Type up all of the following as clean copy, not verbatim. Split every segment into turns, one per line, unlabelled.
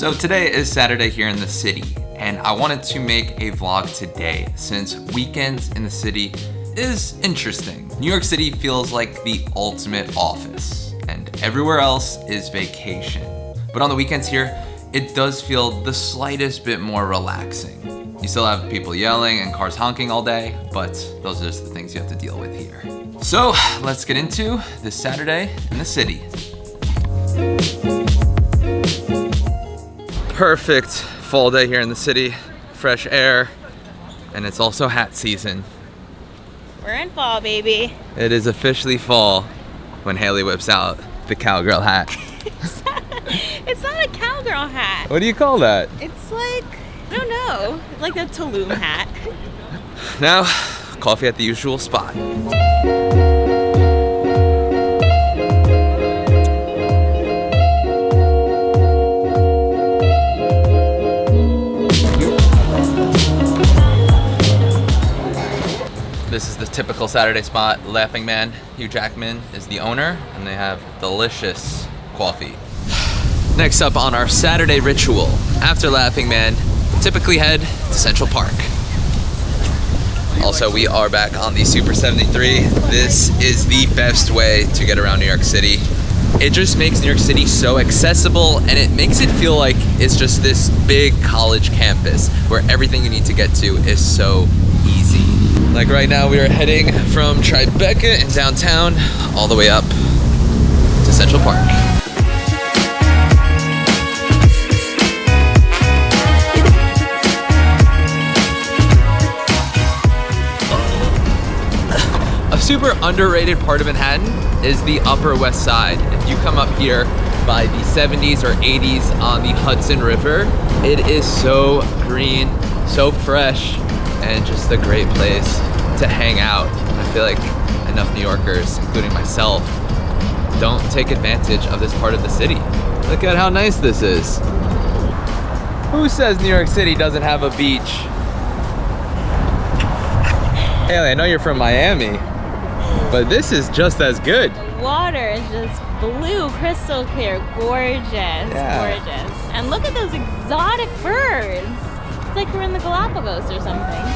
So today is Saturday here in the city, and I wanted to make a vlog today since weekends in the city is interesting. New York City feels like the ultimate office, and everywhere else is vacation. But on the weekends here, it does feel the slightest bit more relaxing. You still have people yelling and cars honking all day, but those are just the things you have to deal with here. So let's get into this Saturday in the city. Perfect fall day here in the city, fresh air, and it's also hat season.
We're in fall, baby.
It is officially fall when Haley whips out the cowgirl hat.
It's not a cowgirl hat.
What do you call that?
It's like, I don't know, like a Tulum hat.
Now, coffee at the usual spot. This is the typical Saturday spot. Laughing Man, Hugh Jackman is the owner, and they have delicious coffee. Next up on our Saturday ritual, after Laughing Man, typically head to Central Park. Also, we are back on the Super 73. This is the best way to get around New York City. It just makes New York City so accessible, and it makes it feel like it's just this big college campus where everything you need to get to is so easy. Like right now, we are heading from Tribeca in downtown all the way up to Central Park. A super underrated part of Manhattan is the Upper West Side. If you come up here by the 70s or 80s on the Hudson River, it is so green, so fresh, and just a great place to hang out. I feel like enough New Yorkers, including myself, don't take advantage of this part of the city. Look at how nice this is. Who says New York City doesn't have a beach? Haley, I know you're from Miami, but this is just as good.
Water is just blue, crystal clear, gorgeous, gorgeous. And look at those exotic birds. It's like we're in the Galapagos or something.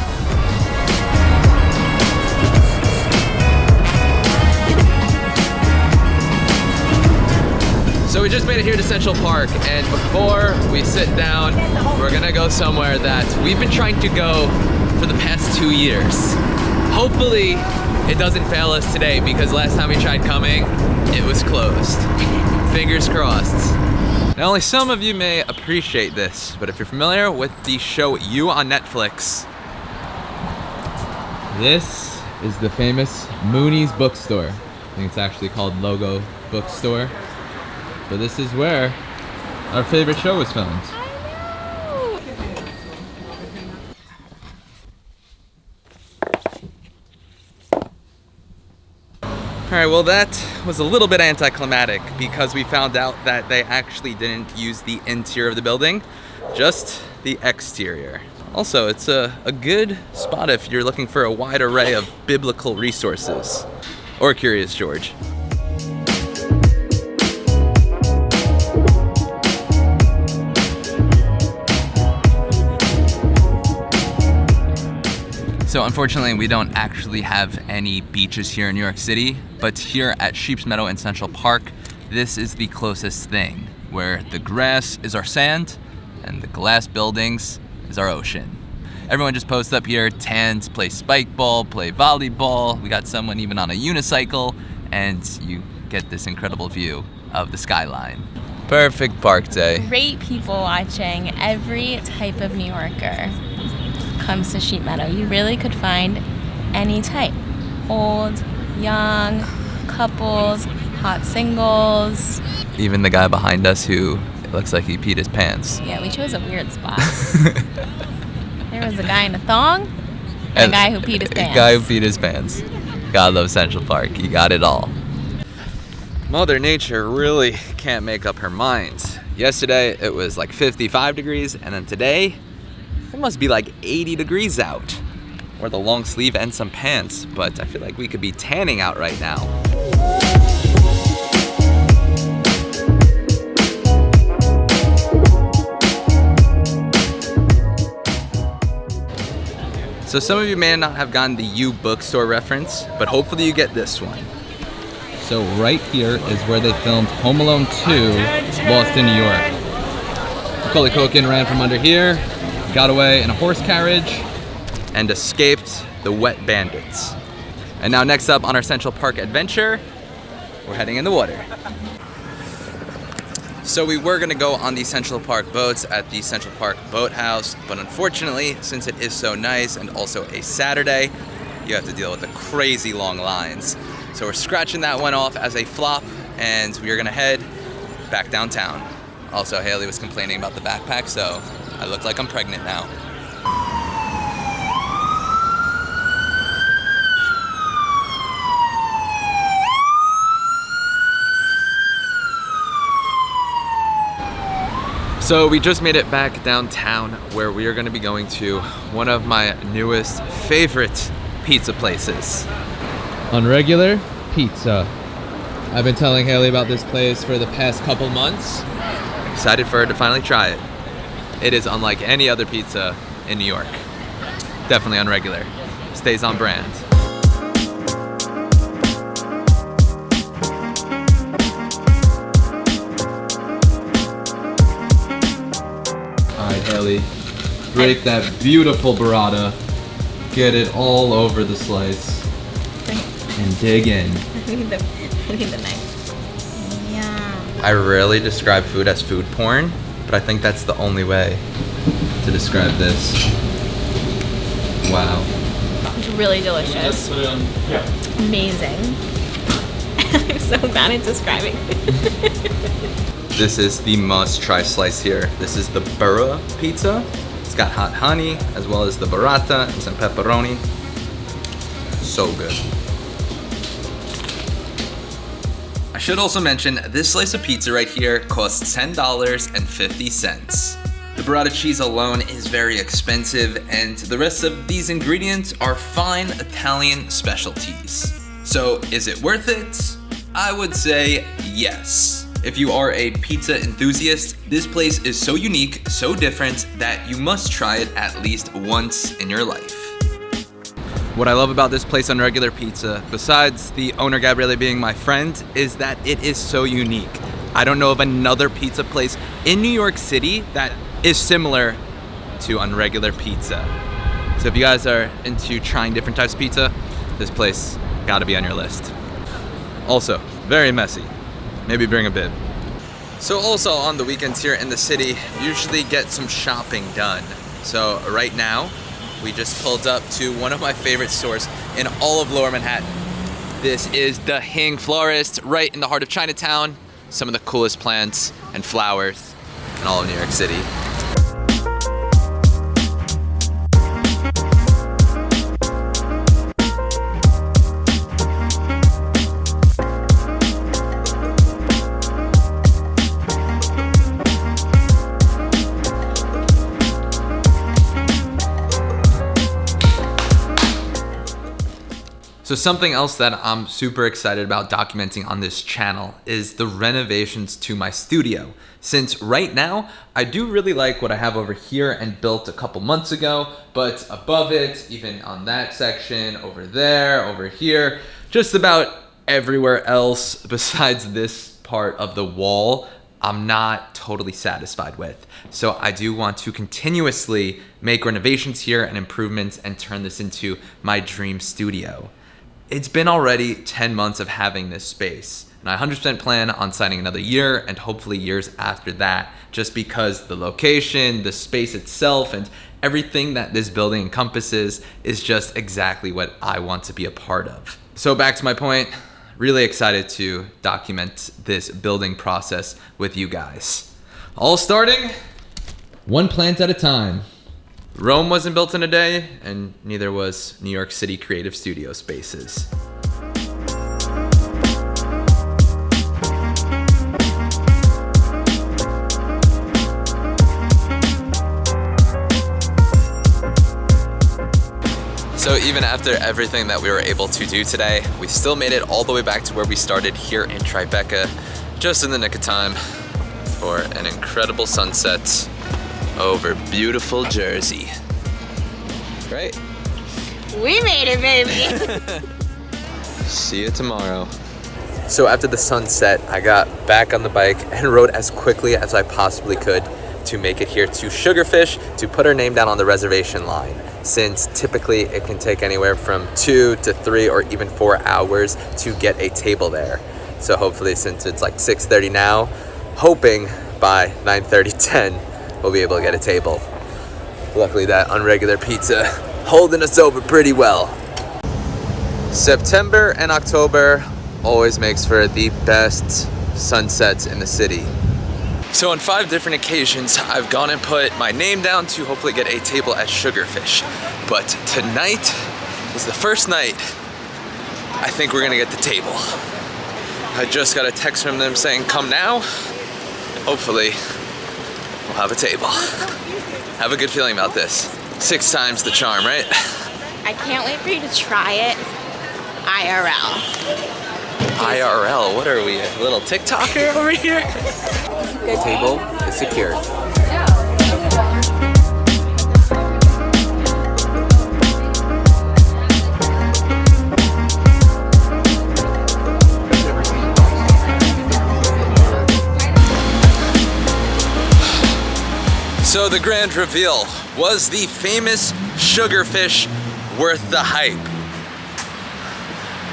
So we just made it here to Central Park, and before we sit down, we're gonna go somewhere that we've been trying to go for the past 2 years. Hopefully, it doesn't fail us today, because last time we tried coming, it was closed. Fingers crossed. Now, only some of you may appreciate this, but if you're familiar with the show You on Netflix, this is the famous Mooney's bookstore. I think it's actually called Logo Bookstore. But this is where our favorite show was filmed. Alright, well that was a little bit anticlimactic because we found out that they actually didn't use the interior of the building, just the exterior. Also, it's a good spot if you're looking for a wide array of biblical resources. Or Curious George. So unfortunately, we don't actually have any beaches here in New York City, but here at Sheep's Meadow in Central Park, this is the closest thing, where the grass is our sand and the glass buildings is our ocean. Everyone just posts up here, tans, play spike ball, play volleyball. We got someone even on a unicycle, and you get this incredible view of the skyline. Perfect park day.
Great people watching. Every type of New Yorker comes to Sheep Meadow. You really could find any type. Old, young, couples, hot singles.
Even the guy behind us who looks like he peed his pants.
Yeah, we chose a weird spot. There was a guy in a thong and a guy who peed his pants.
A guy who peed his pants. God love Central Park. You got it all. Mother Nature really can't make up her mind. Yesterday it was like 55 degrees, and then today it must be like 80 degrees out. Or the long sleeve and some pants, but I feel like we could be tanning out right now. So some of you may not have gotten the bookstore reference, but hopefully you get this one. So right here is where they filmed Home Alone 2, Boston, New York. Macaulay Culkin ran from under here, got away in a horse carriage, and escaped the wet bandits. And now next up on our Central Park adventure, we're heading in the water. So we were gonna go on the Central Park boats at the Central Park Boathouse, but unfortunately, since it is so nice and also a Saturday, you have to deal with the crazy long lines. So we're scratching that one off as a flop, and we are gonna head back downtown. Also, Haley was complaining about the backpack, so I look like I'm pregnant now. So we just made it back downtown, where we are gonna be going to one of my newest favorite pizza places. Unregular Pizza. I've been telling Haley about this place for the past couple months. Excited for her to finally try it. It is unlike any other pizza in New York. Definitely unregular. Stays on brand. All right, Haley, break that beautiful burrata. Get it all over the slice. And dig in.
I need the knife. Yeah.
I rarely describe food as food porn, but I think that's the only way to describe this. Wow.
It's really delicious. Amazing. I'm so bad at describing.
This is the must-try slice here. This is the burra pizza. It's got hot honey, as well as the burrata and some pepperoni. So good. I should also mention, this slice of pizza right here costs $10.50. The burrata cheese alone is very expensive, and the rest of these ingredients are fine Italian specialties. So is it worth it? I would say yes. If you are a pizza enthusiast, this place is so unique, so different, that you must try it at least once in your life. What I love about this place, Unregular Pizza, besides the owner Gabriele being my friend, is that it is so unique. I don't know of another pizza place in New York City that is similar to Unregular Pizza. So if you guys are into trying different types of pizza, this place gotta be on your list. Also, very messy. Maybe bring a bib. So also on the weekends here in the city, usually get some shopping done. So right now, we just pulled up to one of my favorite stores in all of Lower Manhattan. This is the Hing Florist, right in the heart of Chinatown. Some of the coolest plants and flowers in all of New York City. So something else that I'm super excited about documenting on this channel is the renovations to my studio. Since right now, I do really like what I have over here and built a couple months ago, but above it, even on that section, over there, over here, just about everywhere else besides this part of the wall, I'm not totally satisfied with. So I do want to continuously make renovations here and improvements and turn this into my dream studio. It's been already 10 months of having this space, and I 100% plan on signing another year and hopefully years after that, just because the location, the space itself, and everything that this building encompasses is just exactly what I want to be a part of. So back to my point, really excited to document this building process with you guys. All starting one plant at a time. Rome wasn't built in a day, and neither was New York City creative studio spaces. So even after everything that we were able to do today, we still made it all the way back to where we started here in Tribeca, just in the nick of time for an incredible sunset over beautiful Jersey. Great.
We made it, baby.
See you tomorrow. So after the sun set, I got back on the bike and rode as quickly as I possibly could to make it here to Sugarfish to put our name down on the reservation line, since typically it can take anywhere from 2 to 3 or even 4 hours to get a table there. So hopefully, since it's like 6:30 now, hoping by 9:30, 10, we'll be able to get a table. Luckily, that unregular pizza holding us over pretty well. September and October always makes for the best sunsets in the city. So on 5 different occasions, I've gone and put my name down to hopefully get a table at Sugarfish. But tonight is the first night I think we're gonna get the table. I just got a text from them saying, come now. Hopefully, we'll have a table. Have a good feeling about this. 6 times the charm, right?
I can't wait for you to try it IRL.
IRL, what are we, a little TikToker over here?
Good
Table is secured. So the grand reveal, was the famous Sugarfish worth the hype?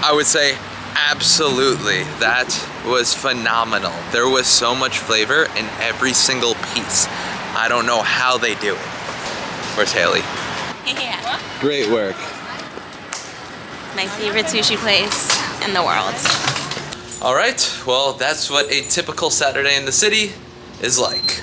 I would say absolutely. That was phenomenal. There was so much flavor in every single piece. I don't know how they do it. Where's Haley?
Yeah.
Great work.
My favorite sushi place in the world.
All right, well, that's what a typical Saturday in the city is like.